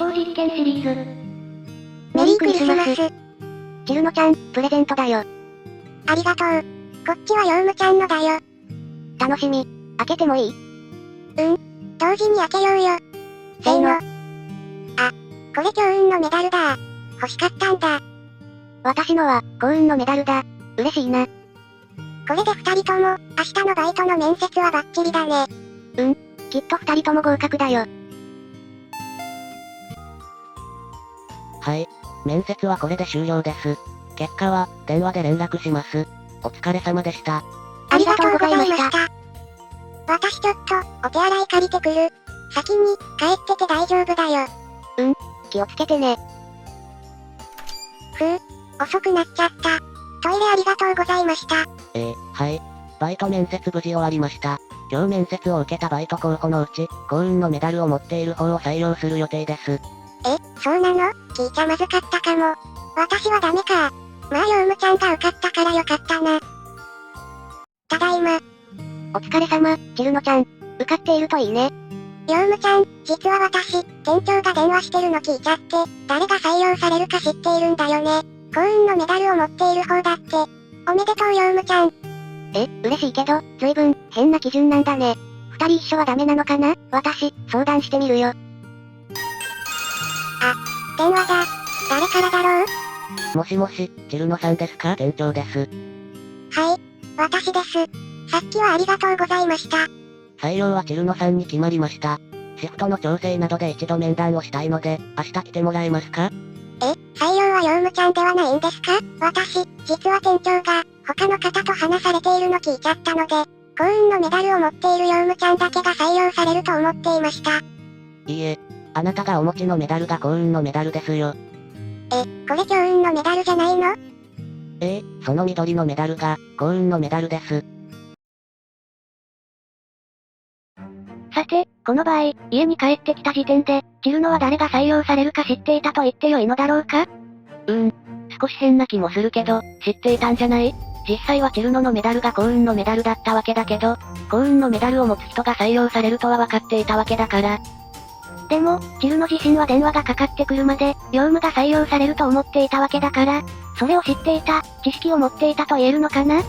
考実験シリーズ。メリークリスマス。チルノちゃん、プレゼントだよ。ありがとう。こっちはヨウムちゃんのだよ。楽しみ。開けてもいい？同時に開けようよ。せーの。あ、これ強運のメダルだ。欲しかったんだ。私のは、幸運のメダルだ。嬉しいな。これで二人とも、明日のバイトの面接はバッチリだね。きっと二人とも合格だよ。はい。面接はこれで終了です。結果は、電話で連絡します。お疲れ様でした。ありがとうございました。私ちょっと、お手洗い借りてくる。先に、帰ってて大丈夫だよ。気をつけてね。遅くなっちゃった。トイレありがとうございました。はい。バイト面接無事終わりました。今日面接を受けたバイト候補のうち、幸運のメダルを持っている方を採用する予定です。そうなの？聞いちゃまずかったかも。私はダメか。まあヨウムちゃんが受かったからよかったな。ただいま。お疲れ様、チルノちゃん。受かっているといいね。ヨウムちゃん、実は私、店長が電話してるの聞いちゃって、誰が採用されるか知っているんだよね。幸運のメダルを持っている方だって。おめでとうヨウムちゃん。嬉しいけど、随分、変な基準なんだね。二人一緒はダメなのかな？私、相談してみるよ。電話だ。誰からだろう？もしもし、チルノさんですか？店長です。はい、私です。さっきはありがとうございました。採用はチルノさんに決まりました。シフトの調整などで一度面談をしたいので、明日来てもらえますか？採用はヨウムちゃんではないんですか？私、実は店長が、他の方と話されているの聞いちゃったので、幸運のメダルを持っているヨウムちゃんだけが採用されると思っていました。いいえ、あなたがお持ちのメダルが幸運のメダルですよ。これ強運のメダルじゃないの？その緑のメダルが、幸運のメダルです。さて、この場合、家に帰ってきた時点で、チルノは誰が採用されるか知っていたと言ってよいのだろうか？少し変な気もするけど、知っていたんじゃない？実際はチルノのメダルが幸運のメダルだったわけだけど、幸運のメダルを持つ人が採用されるとは分かっていたわけだから。でも、チルノ自身は電話がかかってくるまで、ヨウムが採用されると思っていたわけだから、それを知っていた、知識を持っていたと言えるのかな？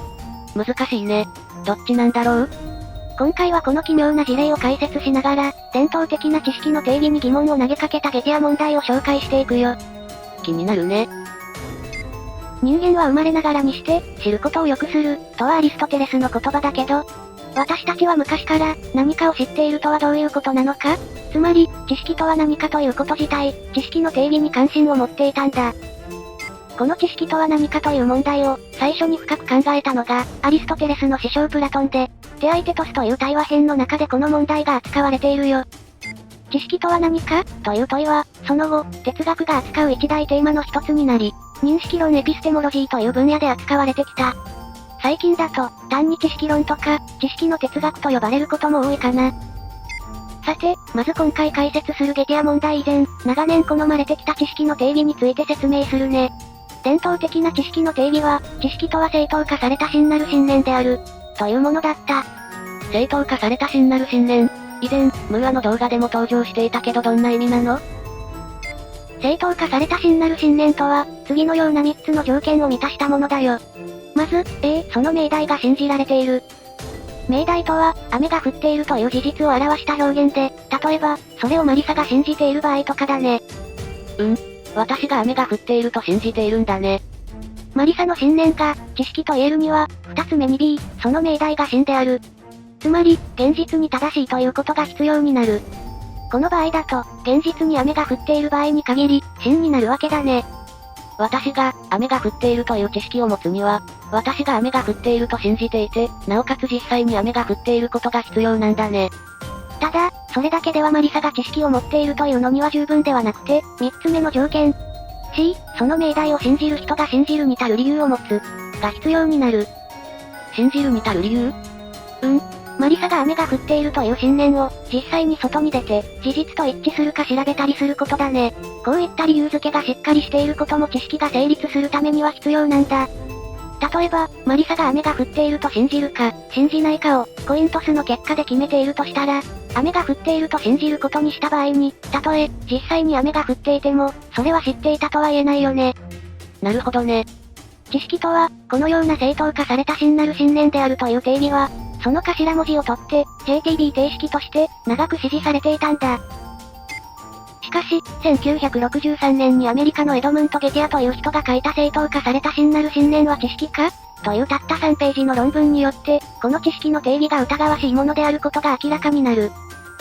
難しいね。どっちなんだろう？今回はこの奇妙な事例を解説しながら、伝統的な知識の定義に疑問を投げかけたゲティア問題を紹介していくよ。気になるね。人間は生まれながらにして、知ることを良くする、とはアリストテレスの言葉だけど、私たちは昔から、何かを知っているとはどういうことなのか？つまり、知識とは何かということ自体、知識の定義に関心を持っていたんだ。この知識とは何かという問題を、最初に深く考えたのが、アリストテレスの師匠プラトンで、テアイテトスという対話編の中でこの問題が扱われているよ。知識とは何かという問いは、その後、哲学が扱う一大テーマの一つになり、認識論エピステモロジーという分野で扱われてきた。最近だと、単に知識論とか、知識の哲学と呼ばれることも多いかな。さて、まず今回解説するゲティア問題以前、長年好まれてきた知識の定義について説明するね。伝統的な知識の定義は、知識とは正当化された真なる信念である、というものだった。正当化された真なる信念。以前、ムーアの動画でも登場していたけどどんな意味なの？正当化された真なる信念とは、次のような3つの条件を満たしたものだよ。まず、その命題が信じられている。命題とは、雨が降っているという事実を表した表現で、例えば、それをマリサが信じている場合とかだね。私が雨が降っていると信じているんだね。マリサの信念が、知識と言えるには、二つ目に B、その命題が真である。つまり、現実に正しいということが必要になる。この場合だと、現実に雨が降っている場合に限り、真になるわけだね。私が、雨が降っているという知識を持つには、私が雨が降っていると信じていて、なおかつ実際に雨が降っていることが必要なんだね。ただ、それだけではマリサが知識を持っているというのには十分ではなくて、三つ目の条件。C、その命題を信じる人が信じるに足る理由を持つ、が必要になる。信じるに足る理由？マリサが雨が降っているという信念を、実際に外に出て、事実と一致するか調べたりすることだね。こういった理由付けがしっかりしていることも知識が成立するためには必要なんだ。例えば、マリサが雨が降っていると信じるか、信じないかを、コイントスの結果で決めているとしたら、雨が降っていると信じることにした場合に、たとえ、実際に雨が降っていても、それは知っていたとは言えないよね。なるほどね。知識とは、このような正当化された真なる信念であるという定義は、その頭文字を取って、JTB 定式として、長く支持されていたんだ。しかし、1963年にアメリカのエドムント・ゲティアという人が書いた正当化された真なる信念は知識かというたった3ページの論文によって、この知識の定義が疑わしいものであることが明らかになる。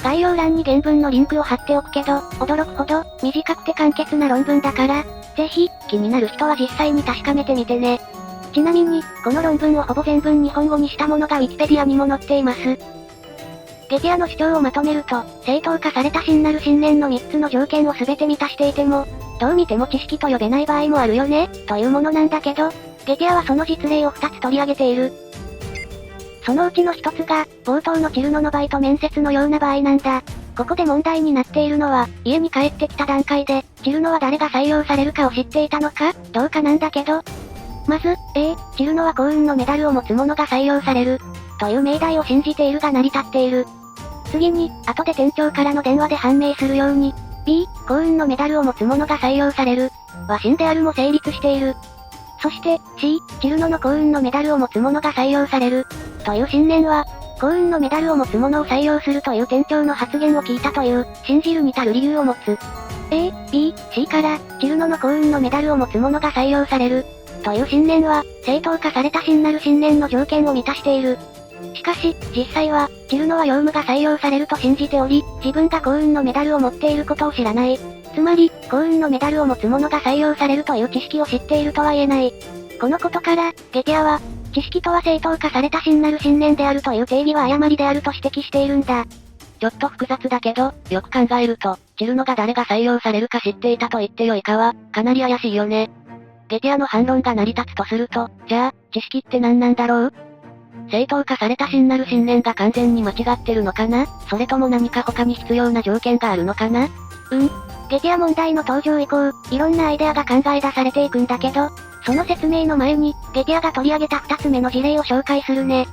概要欄に原文のリンクを貼っておくけど、驚くほど、短くて簡潔な論文だから、ぜひ、気になる人は実際に確かめてみてね。ちなみに、この論文をほぼ全文日本語にしたものが Wikipedia にも載っています。ゲティアの主張をまとめると、正当化された真なる信念の3つの条件を全て満たしていても、どう見ても知識と呼べない場合もあるよね、というものなんだけど、ゲティアはその実例を2つ取り上げている。そのうちの1つが、冒頭のチルノのバイト面接のような場合なんだ。ここで問題になっているのは、家に帰ってきた段階で、チルノは誰が採用されるかを知っていたのか、どうかなんだけど。まず、チルノは幸運のメダルを持つ者が採用される。という命題を信じているが成り立っている。次に、後で店長からの電話で判明するように、B、幸運のメダルを持つ者が採用される。は真であるも成立している。そして、C、チルノの幸運のメダルを持つ者が採用される。という信念は、幸運のメダルを持つ者を採用するという店長の発言を聞いたという、信じるに足る理由を持つ。A、B、C から、チルノの幸運のメダルを持つ者が採用される。という信念は、正当化された真なる信念の条件を満たしている。しかし、実際は、チルノはヨウムが採用されると信じており、自分が幸運のメダルを持っていることを知らない。つまり、幸運のメダルを持つ者が採用されるという知識を知っているとは言えない。このことから、ゲティアは、知識とは正当化された真なる信念であるという定義は誤りであると指摘しているんだ。ちょっと複雑だけど、よく考えると、チルノが誰が採用されるか知っていたと言ってよいかは、かなり怪しいよね。ゲティアの反論が成り立つとすると、じゃあ、知識って何なんだろう？正当化された真なる信念が完全に間違ってるのかな？それとも何か他に必要な条件があるのかな？ゲティア問題の登場以降、いろんなアイデアが考え出されていくんだけど、その説明の前に、ゲティアが取り上げた2つ目の事例を紹介するね。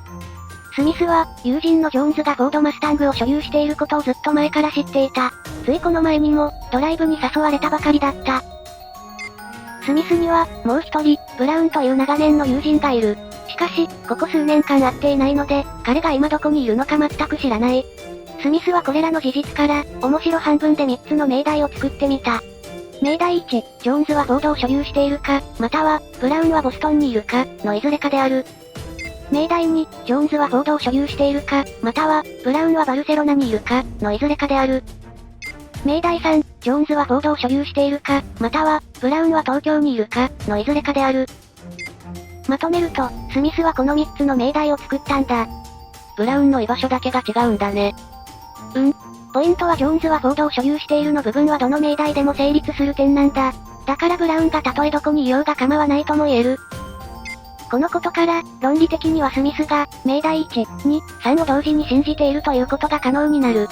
スミスは、友人のジョーンズがフォードマスタングを所有していることをずっと前から知っていた。ついこの前にも、ドライブに誘われたばかりだった。スミスには、もう一人、ブラウンという長年の友人がいる。しかし、ここ数年間会っていないので、彼が今どこにいるのか全く知らない。スミスはこれらの事実から、面白半分で3つの命題を作ってみた。命題1、ジョーンズはフォードを所有しているか、または、ブラウンはボストンにいるか、のいずれかである。命題2、ジョーンズはフォードを所有しているか、または、ブラウンはバルセロナにいるか、のいずれかである。命題3、ジョーンズはフォードを所有しているか、または、ブラウンは東京にいるか、のいずれかである。まとめると、スミスはこの3つの命題を作ったんだ。ブラウンの居場所だけが違うんだね。ポイントはジョーンズはフォードを所有しているの部分はどの命題でも成立する点なんだ。だからブラウンがたとえどこにいようが構わないとも言える。このことから、論理的にはスミスが、命題1、2、3を同時に信じているということが可能になる。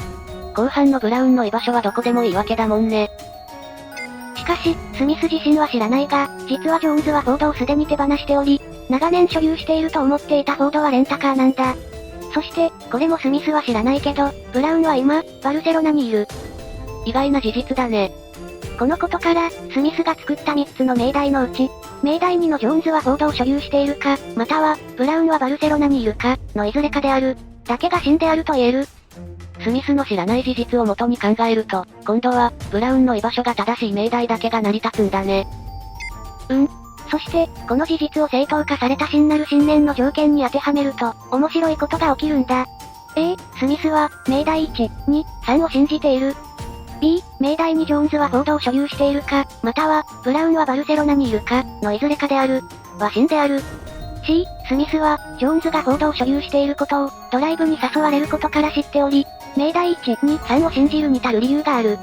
後半のブラウンの居場所はどこでもいいわけだもんね。しかし、スミス自身は知らないが、実はジョーンズはフォードをすでに手放しており、長年所有していると思っていたフォードはレンタカーなんだ。そして、これもスミスは知らないけど、ブラウンは今、バルセロナにいる。意外な事実だね。このことから、スミスが作った3つの命題のうち、命題2のジョーンズはフォードを所有しているか、または、ブラウンはバルセロナにいるか、のいずれかである。だけが真であると言える。スミスの知らない事実をもとに考えると、今度は、ブラウンの居場所が正しい命題だけが成り立つんだね。そして、この事実を正当化された真なる信念の条件に当てはめると、面白いことが起きるんだ。A、スミスは、命題1、2、3を信じている。B、命題2ジョーンズはフォードを所有しているか、または、ブラウンはバルセロナにいるか、のいずれかである。は真である。C、スミスは、ジョーンズがフォードを所有していることを、ドライブに誘われることから知っており、命題1、2、3を信じるに足る理由がある。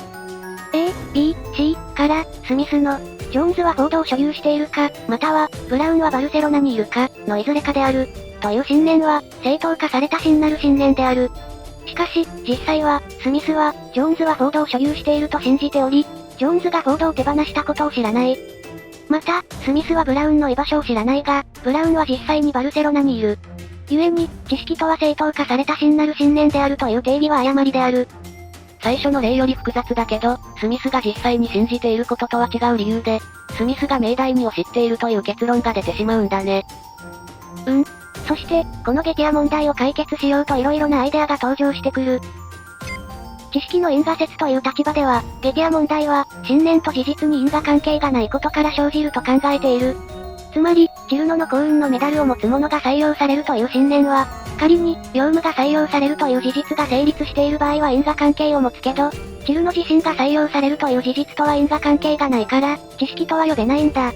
A、B、C から、スミスの、ジョーンズはフォードを所有しているか、または、ブラウンはバルセロナにいるか、のいずれかである。という信念は、正当化された真なる信念である。しかし、実際は、スミスは、ジョーンズはフォードを所有していると信じており、ジョーンズがフォードを手放したことを知らない。また、スミスはブラウンの居場所を知らないが、ブラウンは実際にバルセロナにいる。故に、知識とは正当化された真なる信念であるという定義は誤りである。最初の例より複雑だけど、スミスが実際に信じていることとは違う理由で、スミスが命題2を知っているという結論が出てしまうんだね。そして、このゲティア問題を解決しようと色々なアイデアが登場してくる。知識の因果説という立場では、ゲティア問題は、信念と事実に因果関係がないことから生じると考えている。つまり、チルノの幸運のメダルを持つ者が採用されるという信念は、仮に、ヨウムが採用されるという事実が成立している場合は因果関係を持つけど、チルノ自身が採用されるという事実とは因果関係がないから、知識とは呼べないんだ。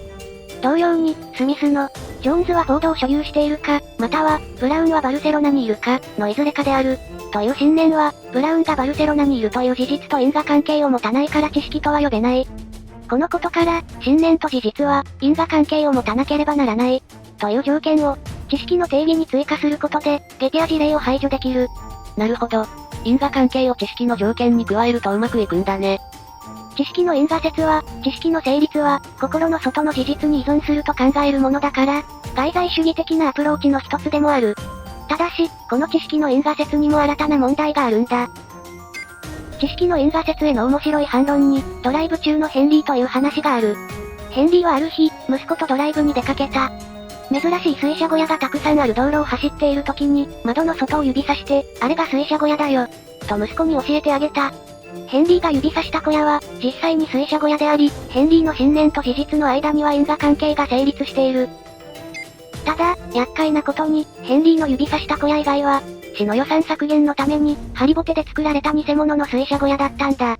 同様に、スミスの、ジョーンズはフォードを所有しているか、または、ブラウンはバルセロナにいるか、のいずれかである。という信念は、ブラウンがバルセロナにいるという事実と因果関係を持たないから知識とは呼べない。このことから、信念と事実は、因果関係を持たなければならない。という条件を、知識の定義に追加することで、ゲティア事例を排除できる。なるほど。因果関係を知識の条件に加えるとうまくいくんだね。知識の因果説は、知識の成立は、心の外の事実に依存すると考えるものだから、外在主義的なアプローチの一つでもある。ただし、この知識の因果説にも新たな問題があるんだ。知識の因果説への面白い反論に、ドライブ中のヘンリーという話がある。ヘンリーはある日、息子とドライブに出かけた。珍しい水車小屋がたくさんある道路を走っている時に、窓の外を指さして、あれが水車小屋だよ。と息子に教えてあげた。ヘンリーが指さした小屋は、実際に水車小屋であり、ヘンリーの信念と事実の間には因果関係が成立している。ただ、厄介なことに、ヘンリーの指さした小屋以外は、市の予算削減のために、ハリボテで作られた偽物の水車小屋だったんだ。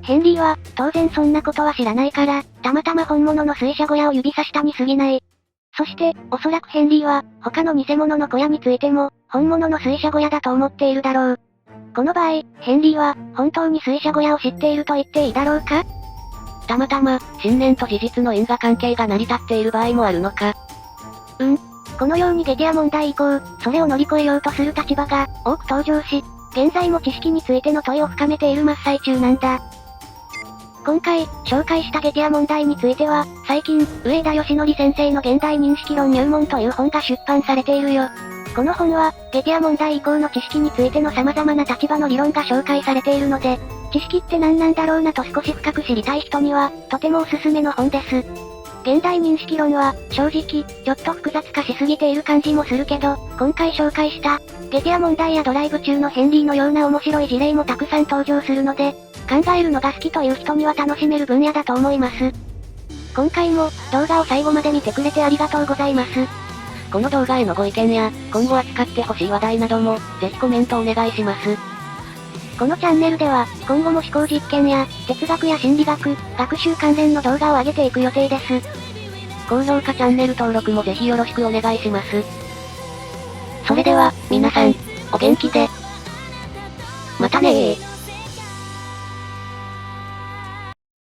ヘンリーは、当然そんなことは知らないから、たまたま本物の水車小屋を指さしたに過ぎない。そして、おそらくヘンリーは、他の偽物の小屋についても、本物の水車小屋だと思っているだろう。この場合、ヘンリーは、本当に水車小屋を知っていると言っていいだろうか？たまたま、信念と事実の因果関係が成り立っている場合もあるのか。このようにゲティア問題以降、それを乗り越えようとする立場が、多く登場し、現在も知識についての問いを深めている真っ最中なんだ。今回、紹介したゲティア問題については、最近、上田義則先生の現代認識論入門という本が出版されているよ。この本は、ゲティア問題以降の知識についての様々な立場の理論が紹介されているので、知識って何なんだろうなと少し深く知りたい人には、とてもおすすめの本です。現代認識論は、正直、ちょっと複雑化しすぎている感じもするけど、今回紹介した、ゲティア問題やドライブ中のヘンリーのような面白い事例もたくさん登場するので、考えるのが好きという人には楽しめる分野だと思います。今回も、動画を最後まで見てくれてありがとうございます。この動画へのご意見や、今後扱ってほしい話題なども、ぜひコメントお願いします。このチャンネルでは、今後も思考実験や、哲学や心理学、学習関連の動画を上げていく予定です。高評価チャンネル登録もぜひよろしくお願いします。それでは、皆さん、お元気で。またねー。